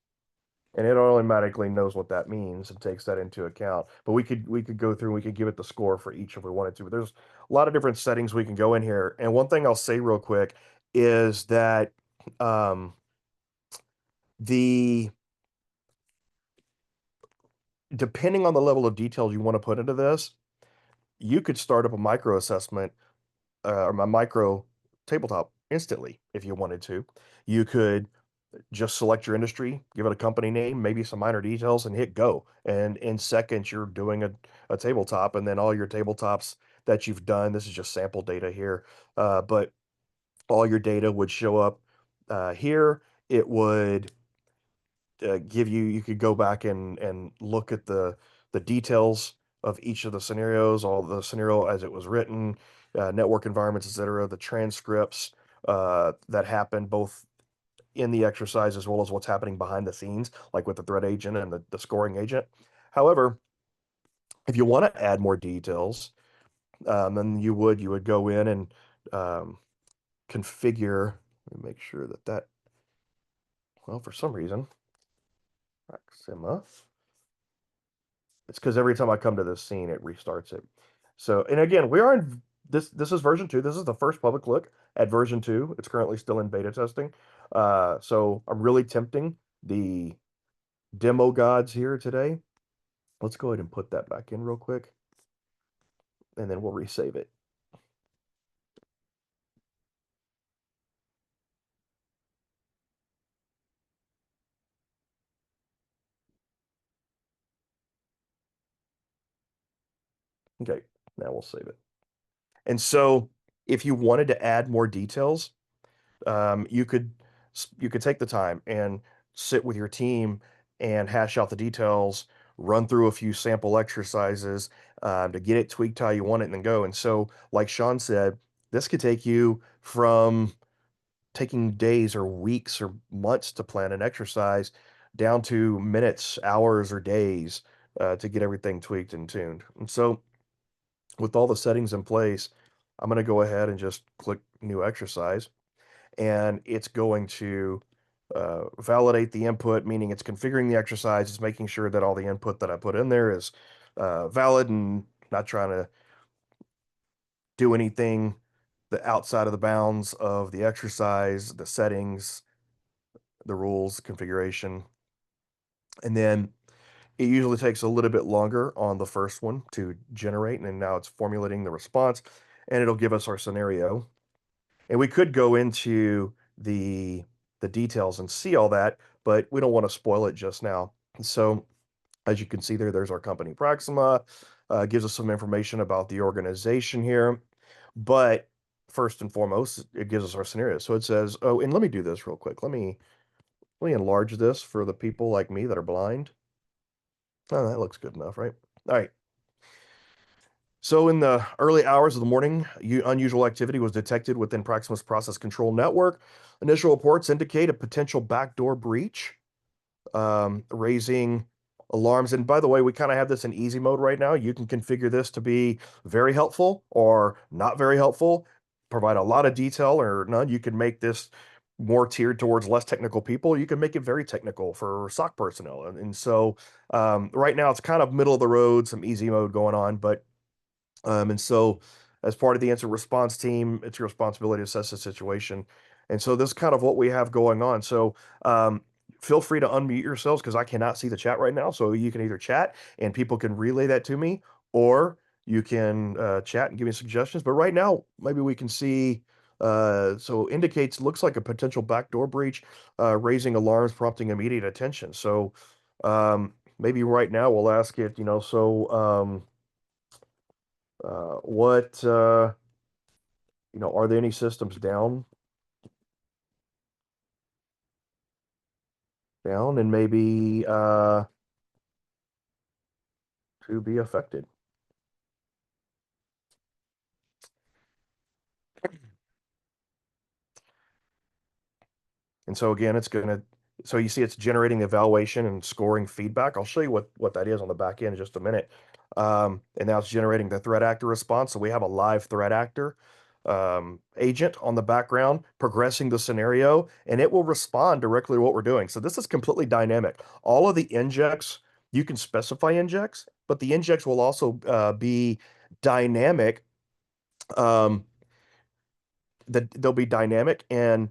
And it automatically knows what that means and takes that into account. But we could go through and we could give it the score for each if we wanted to. But there's a lot of different settings we can go in here. And one thing I'll say real quick is that the depending on the level of details you want to put into this, you could start up a micro assessment or a micro tabletop instantly if you wanted to. You could just select your industry, give it a company name, maybe some minor details, and hit go. And in seconds, you're doing a tabletop, and then all your tabletops that you've done, this is just sample data here, but all your data would show up here. It would give you, you could go back and look at the details of each of the scenarios, all the scenario as it was written, network environments, etc., the transcripts that happened both in the exercise as well as what's happening behind the scenes, like with the threat agent and the scoring agent. However, if you want to add more details, then you would go in and configure. Let me make sure that well, for some reason, Maxima. It's because every time I come to this scene, it restarts it. So, and again, we are in this. This is version 2. This is the first public look at version 2. It's currently still in beta testing. So I'm really tempting the demo gods here today. Let's go ahead and put that back in real quick, and then we'll resave it. Okay, now we'll save it. And so if you wanted to add more details, you could take the time and sit with your team and hash out the details, run through a few sample exercises to get it tweaked how you want it and then go. And so, like Sean said, this could take you from taking days or weeks or months to plan an exercise down to minutes, hours, or days to get everything tweaked and tuned. And so, with all the settings in place, I'm going to go ahead and just click new exercise, and it's going to validate the input, meaning it's configuring the exercise. It's making sure that all the input that I put in there is valid and not trying to do anything outside of the bounds of the exercise, the settings, the rules, configuration. And then it usually takes a little bit longer on the first one to generate, and then now it's formulating the response, and it'll give us our scenario. And we could go into the details and see all that, but we don't want to spoil it just now. So as you can see there, there's our company Proxima, gives us some information about the organization here. But first and foremost, it gives us our scenario. So it says, oh, and let me do this real quick. Let me enlarge this for the people like me that are blind. Oh, that looks good enough, right? All right. So in the early hours of the morning, unusual activity was detected within Proxima's process control network. Initial reports indicate a potential backdoor breach, raising alarms. And by the way, we kind of have this in easy mode right now. You can configure this to be very helpful or not very helpful, provide a lot of detail or none. You can make this more tiered towards less technical people. You can make it very technical for SOC personnel. And so right now it's kind of middle of the road, some easy mode going on, but and so, as part of the incident response team, it's your responsibility to assess the situation. And so, this is kind of what we have going on. So, feel free to unmute yourselves because I cannot see the chat right now. So, you can either chat and people can relay that to me, or you can chat and give me suggestions. But right now, maybe we can see. So, indicates looks like a potential backdoor breach, raising alarms, prompting immediate attention. So, maybe right now we'll ask it, what, are there any systems down and maybe to be affected? And so again, so you see it's generating evaluation and scoring feedback. I'll show you what that is on the back end in just a minute. And now it's generating the threat actor response. So we have a live threat actor agent on the background progressing the scenario, and it will respond directly to what we're doing. So this is completely dynamic. All of the injects, you can specify injects, but the injects will also be dynamic. That they'll be dynamic and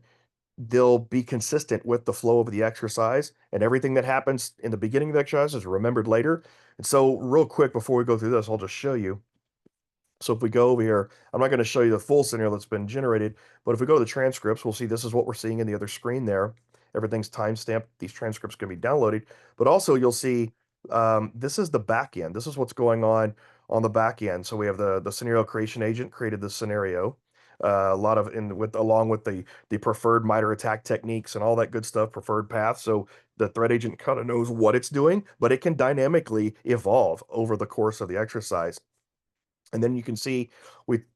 they'll be consistent with the flow of the exercise, and everything that happens in the beginning of the exercise is remembered later. And so real quick before we go through this, I'll just show you. So if we go over here, I'm not going to show you the full scenario that's been generated, but if we go to the transcripts, we'll see this is what we're seeing in the other screen there. Everything's timestamped. These transcripts can be downloaded, but also you'll see this is the back end. This is what's going on the back end. So we have the scenario creation agent created this scenario. A lot of along with the preferred MITRE attack techniques and all that good stuff, preferred path. So the threat agent kind of knows what it's doing, but it can dynamically evolve over the course of the exercise. And then you can see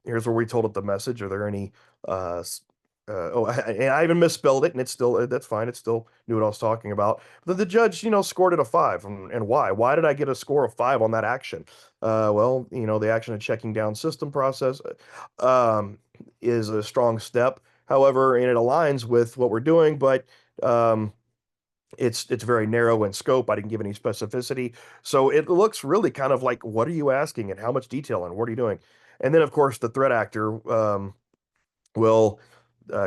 here's where we told it the message. Are there any and I even misspelled it, and it's still that's fine. It still knew what I was talking about. But the judge, scored it a 5, and why? Why did I get a score of 5 on that action? Well, the action of checking down system process is a strong step. However, and it aligns with what we're doing, but it's very narrow in scope. I didn't give any specificity. So it looks really kind of like, what are you asking and how much detail and what are you doing? And then, of course, the threat actor will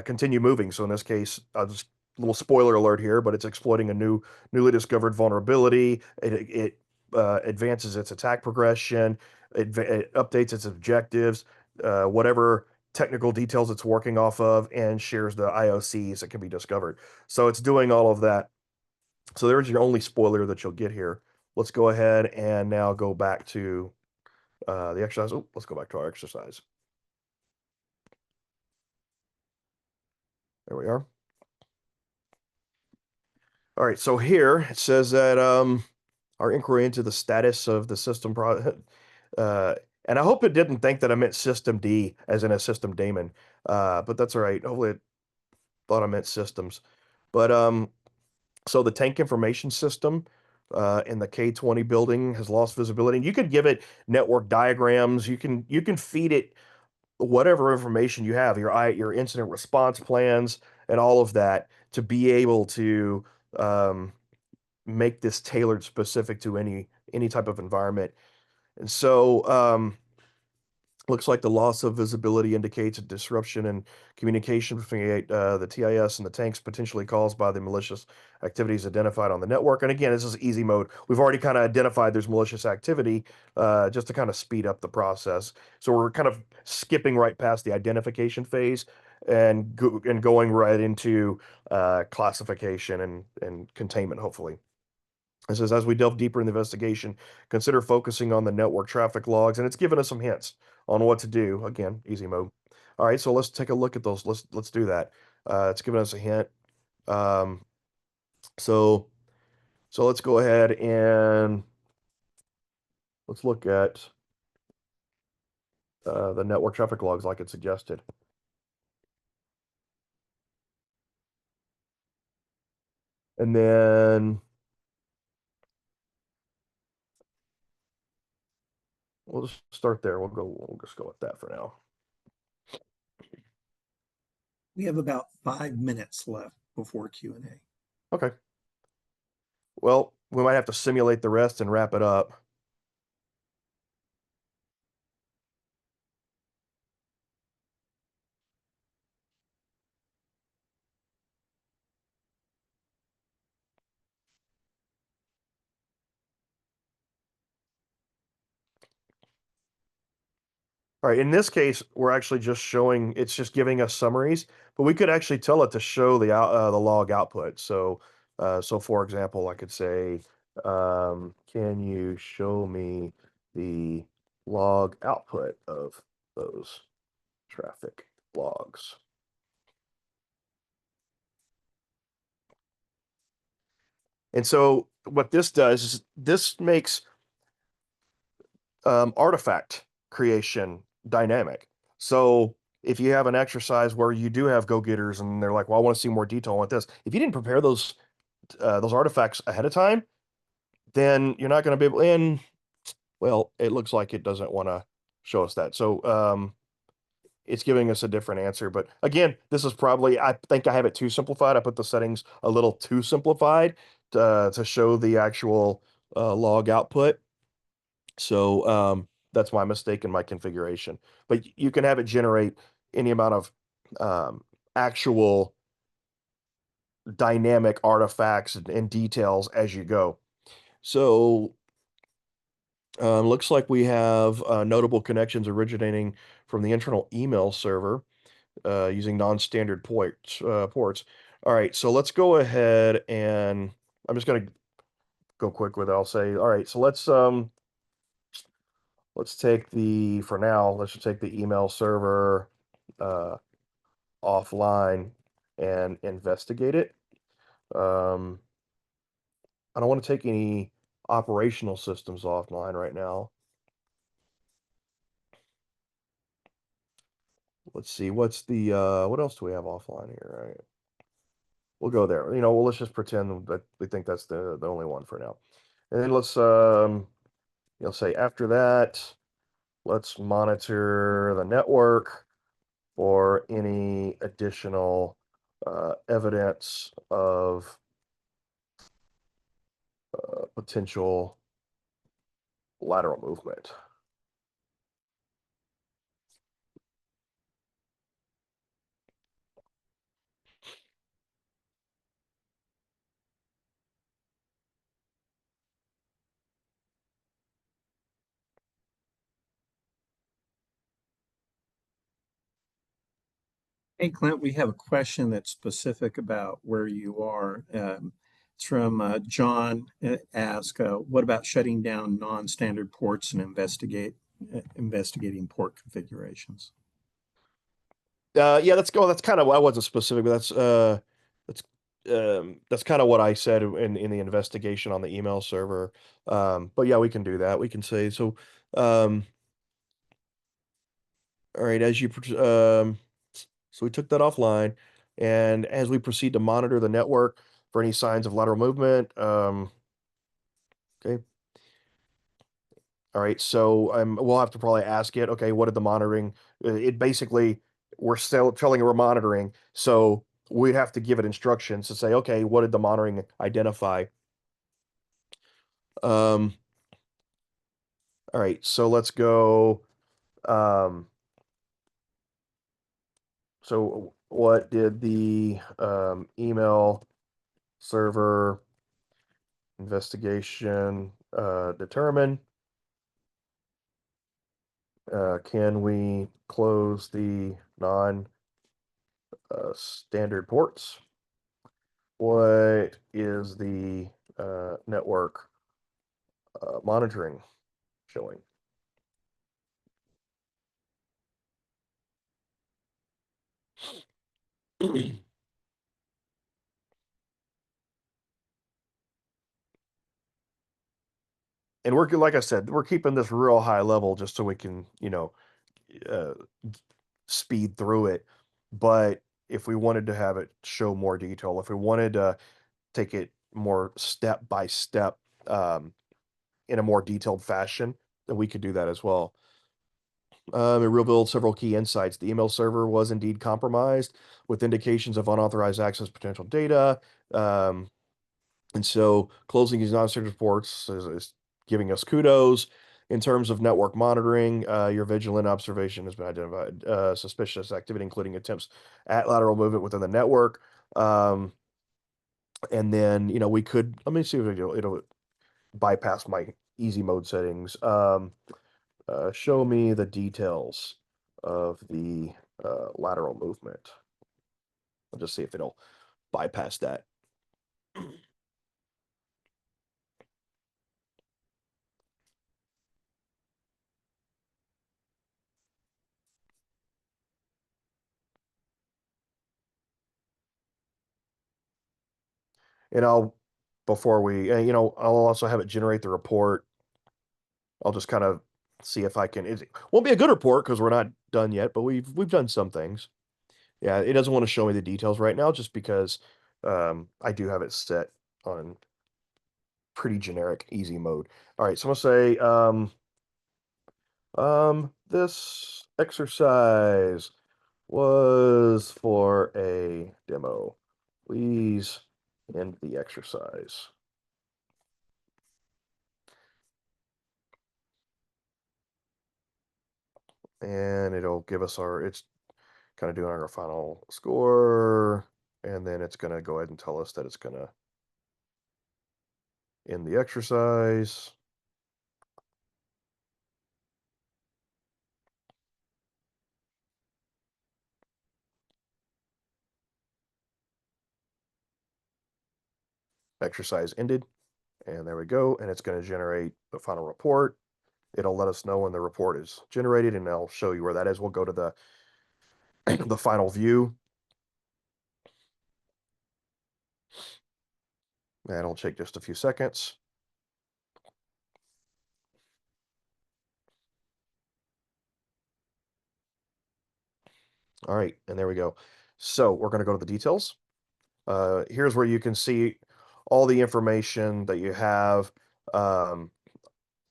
continue moving. So in this case, I'll just little spoiler alert here, but it's exploiting a newly discovered vulnerability. It advances its attack progression. It updates its objectives, whatever technical details it's working off of, and shares the IOCs that can be discovered. So it's doing all of that. So there's your only spoiler that you'll get here. Let's go ahead and now go back to the exercise. Oh, let's go back to our exercise. There we are. All right, so here it says that our inquiry into the status of the system and I hope it didn't think that I meant system D as in a system daemon, but that's all right. Hopefully it thought I meant systems. But so the tank information system in the K20 building has lost visibility. And you could give it network diagrams. You can feed it whatever information you have, your incident response plans and all of that to be able to make this tailored specific to any type of environment. And so looks like the loss of visibility indicates a disruption in communication between the TIS and the tanks potentially caused by the malicious activities identified on the network. And again, this is easy mode. We've already kind of identified there's malicious activity just to kind of speed up the process. So we're kind of skipping right past the identification phase and going right into classification and containment, hopefully. It says, as we delve deeper in the investigation, consider focusing on the network traffic logs, and it's given us some hints on what to do. Again, easy mode. All right, so let's take a look at those. Let's do that. It's given us a hint. Um, so let's go ahead and let's look at the network traffic logs like it suggested. And then we'll just start there. We'll just go with that for now. We have about 5 minutes left before Q&A. Okay. Well, we might have to simulate the rest and wrap it up. All right, in this case, we're actually just showing, it's just giving us summaries, but we could actually tell it to show the log output. So, so for example, I could say Can you show me the log output of those traffic logs? And so what this does is this makes artifact creation dynamic. So if you have an exercise where you do have go-getters and they're like, well, I want to see more detail on this. If you didn't prepare those artifacts ahead of time, then you're not going to be able, and well, it looks like it doesn't want to show us that. So it's giving us a different answer. But again, this is probably, I think I have it too simplified. I put the settings a little too simplified to show the actual log output. So that's my mistake in my configuration. But you can have it generate any amount of actual dynamic artifacts and details as you go. So looks like we have notable connections originating from the internal email server using non-standard ports. All right, so let's go ahead and I'm just going to go quick with it. I'll say, all right, so let's take for now, let's just take the email server offline and investigate it. I don't want to take any operational systems offline right now. Let's see, what's what else do we have offline here? All right. We'll go there. Well, let's just pretend that we think that's the only one for now. And then let's say after that, let's monitor the network for any additional evidence of potential lateral movement. Hey, Clint, we have a question that's specific about where you are. It's from John. Ask, what about shutting down non-standard ports and investigating port configurations? Yeah, that's kind of, I wasn't specific, but that's kind of what I said in the investigation on the email server. But yeah, we can do that. We can say so. All right, so we took that offline, and as we proceed to monitor the network for any signs of lateral movement, okay. All right, so we'll have to probably ask it, okay, what did the monitoring, it basically, we're still telling it we're monitoring, so we'd have to give it instructions to say, okay, what did the monitoring identify? Um, all right, so let's go, so what did the email server investigation determine? Can we close the non-standard ports? What is the network monitoring showing? And we're, like I said, we're keeping this real high level just so we can, uh, speed through it. But if we wanted to have it show more detail, if we wanted to take it more step by step, in a more detailed fashion, then we could do that as well. It revealed several key insights. The email server was indeed compromised with indications of unauthorized access potential data. And so closing these non-standard ports is giving us kudos. In terms of network monitoring, your vigilant observation has been identified. Suspicious activity, including attempts at lateral movement within the network. And then, we could, let me see if it'll bypass my easy mode settings. Show me the details of the lateral movement. I'll just see if it'll bypass that. And before we, I'll also have it generate the report. I'll just kind of see if I can, it won't be a good report because we're not done yet, but we've done some things. Yeah, it doesn't want to show me the details right now just because I do have it set on pretty generic easy mode. All right, so I'm gonna say this exercise was for a demo. Please end the exercise. And it'll give us it's kind of doing our final score. And then it's going to go ahead and tell us that it's going to end the exercise. Exercise ended. And there we go. And it's going to generate the final report. It'll let us know when the report is generated, and I'll show you where that is. We'll go to the the final view. That'll take just a few seconds. All right, and there we go. So we're going to go to the details. Here's where you can see all the information that you have.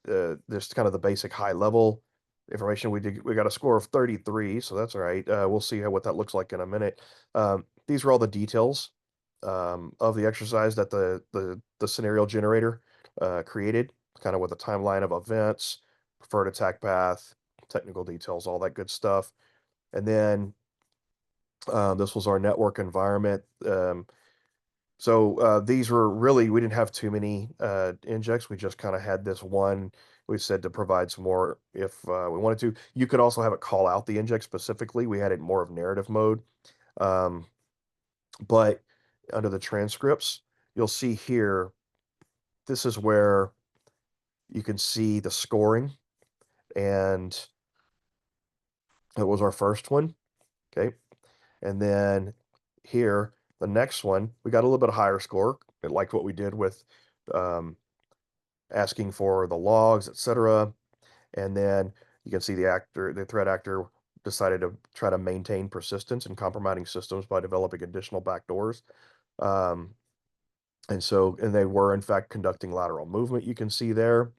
This kind of the basic high level information. We got a score of 33, so that's all right. We'll see what that looks like in a minute. These are all the details of the exercise that the scenario generator created, kind of with a timeline of events, preferred attack path, technical details, all that good stuff. And then this was our network environment. So these were really, we didn't have too many injects. We just kind of had this one. We said to provide some more if we wanted to. You could also have it call out the inject specifically. We had it more of narrative mode. Um, but under the transcripts, you'll see here, this is where you can see the scoring. And that was our first one. Okay. And then here, the next one, we got a little bit higher score. It liked what we did with asking for the logs, etc. And then you can see the threat actor decided to try to maintain persistence in compromising systems by developing additional backdoors. And they were in fact conducting lateral movement. You can see there,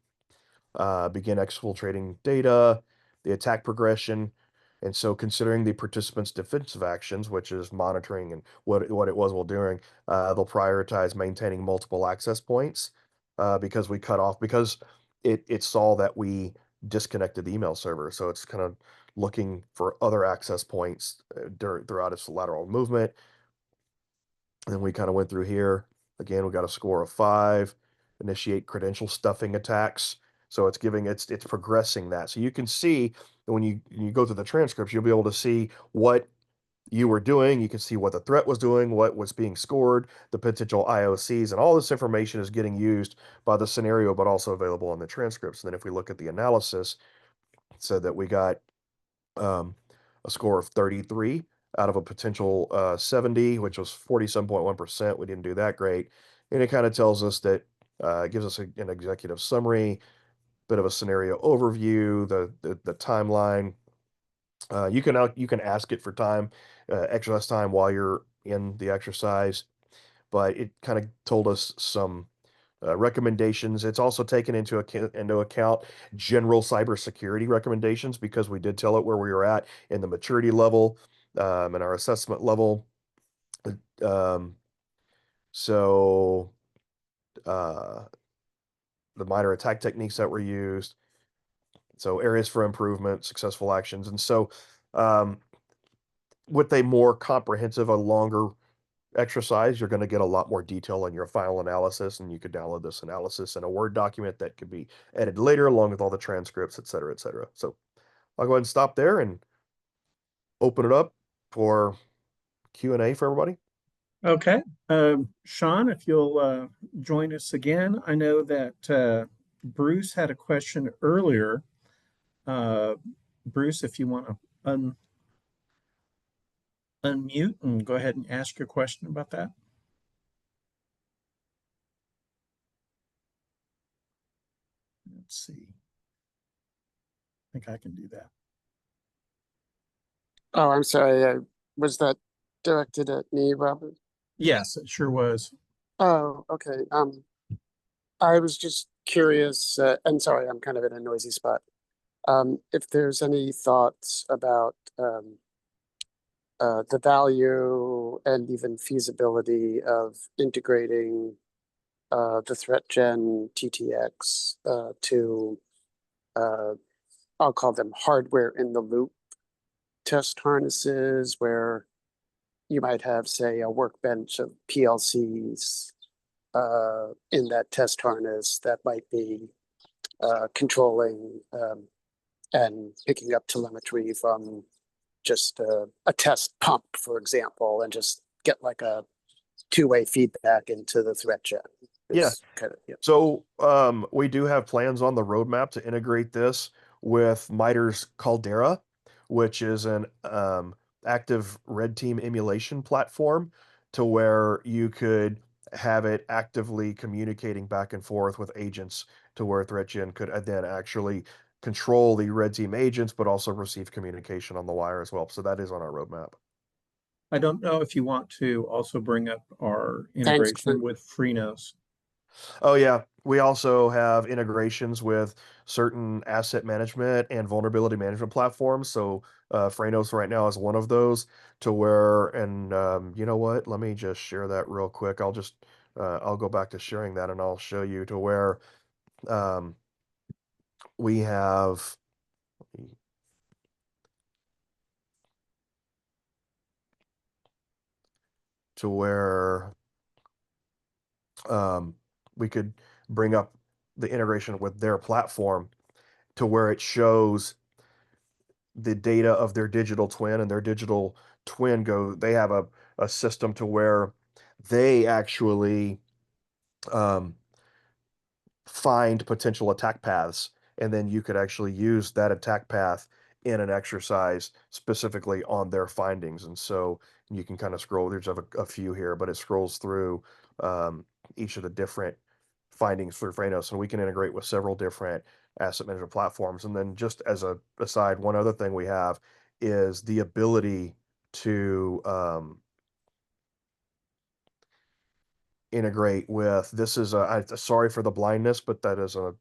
begin exfiltrating data, the attack progression. And so considering the participants' defensive actions, which is monitoring and what it was while doing, they'll prioritize maintaining multiple access points because we cut off, because it saw that we disconnected the email server. So it's kind of looking for other access points throughout its lateral movement. And then we kind of went through here. Again, we got a score of 5. Initiate credential stuffing attacks. So it's progressing that. So you can see that when you go through the transcripts, you'll be able to see what you were doing. You can see what the threat was doing, what was being scored, the potential IOCs, and all this information is getting used by the scenario, but also available in the transcripts. And then if we look at the analysis, it said that we got a score of 33 out of a potential 70, which was 47.1%. We didn't do that great. And it kind of tells us that, gives us an executive summary, bit of a scenario overview, the timeline. You can ask it for time, exercise time while you're in the exercise, but it kind of told us some recommendations. It's also taken into account general cybersecurity recommendations because we did tell it where we were at in the maturity level and our assessment level. Um, so uh, the minor attack techniques that were used. So areas for improvement, successful actions. And so with a more comprehensive, a longer exercise, you're going to get a lot more detail in your final analysis, and you could download this analysis in a Word document that could be edited later along with all the transcripts, et cetera, et cetera. So I'll go ahead and stop there and open it up for Q&A for everybody. Okay. Sean, if you'll join us again. I know that Bruce had a question earlier. Bruce, if you want to unmute and go ahead and ask your question about that. Let's see. I think I can do that. Oh, I'm sorry. Was that directed at me, Robert? Yes, it sure was. Oh, okay. I was just curious, and sorry, I'm kind of in a noisy spot. If there's any thoughts about the value and even feasibility of integrating the ThreatGEN TTX to, I'll call them hardware in the loop test harnesses, where you might have, say, a workbench of PLCs in that test harness that might be controlling and picking up telemetry from just a test pump, for example, and just get like a two-way feedback into the ThreatGEN. Yeah. Kind of, yeah. So we do have plans on the roadmap to integrate this with MITRE's Caldera, which is an active red team emulation platform to where you could have it actively communicating back and forth with agents to where ThreatGEN could then actually control the red team agents, but also receive communication on the wire as well. So that is on our roadmap. I don't know if you want to also bring up our Thanks, integration Clint. with Freenos. Oh yeah, we also have integrations with certain asset management and vulnerability management platforms. So Freynos right now is one of those to where, and you know what? Let me just share that real quick. I'll go back to sharing that and I'll show you to where um, we have. To where um, we could bring up the integration with their platform to where it shows the data of their digital twin, and their digital twin they have a system to where they actually um, find potential attack paths, and then you could actually use that attack path in an exercise specifically on their findings. And so you can kind of scroll, there's a few here, but it scrolls through each of the different findings for Freynos, and we can integrate with several different asset management platforms. And then just as a aside, one other thing we have is the ability to integrate with, this is sorry for the blindness, but that is a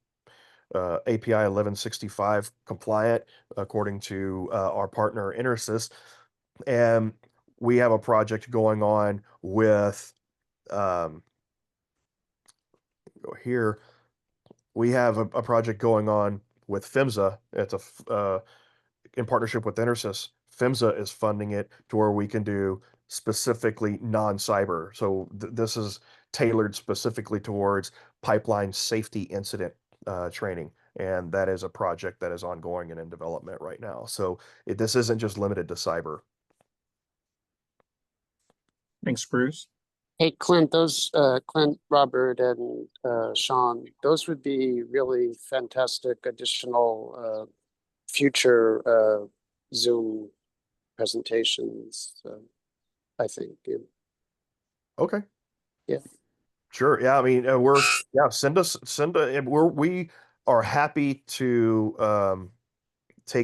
API 1165 compliant according to our partner Intersys. And we have a project going on with go here. We have a project going on with PHMSA. It's in partnership with Intersys. PHMSA is funding it to where we can do specifically non-cyber. So this is tailored specifically towards pipeline safety incident training. And that is a project that is ongoing and in development right now. So this isn't just limited to cyber. Thanks, Bruce. Hey, Clint, Clint, Robert, and Sean, those would be really fantastic additional future Zoom presentations, I think. Yeah. Okay. Yeah. Sure. Yeah. I mean, we are happy to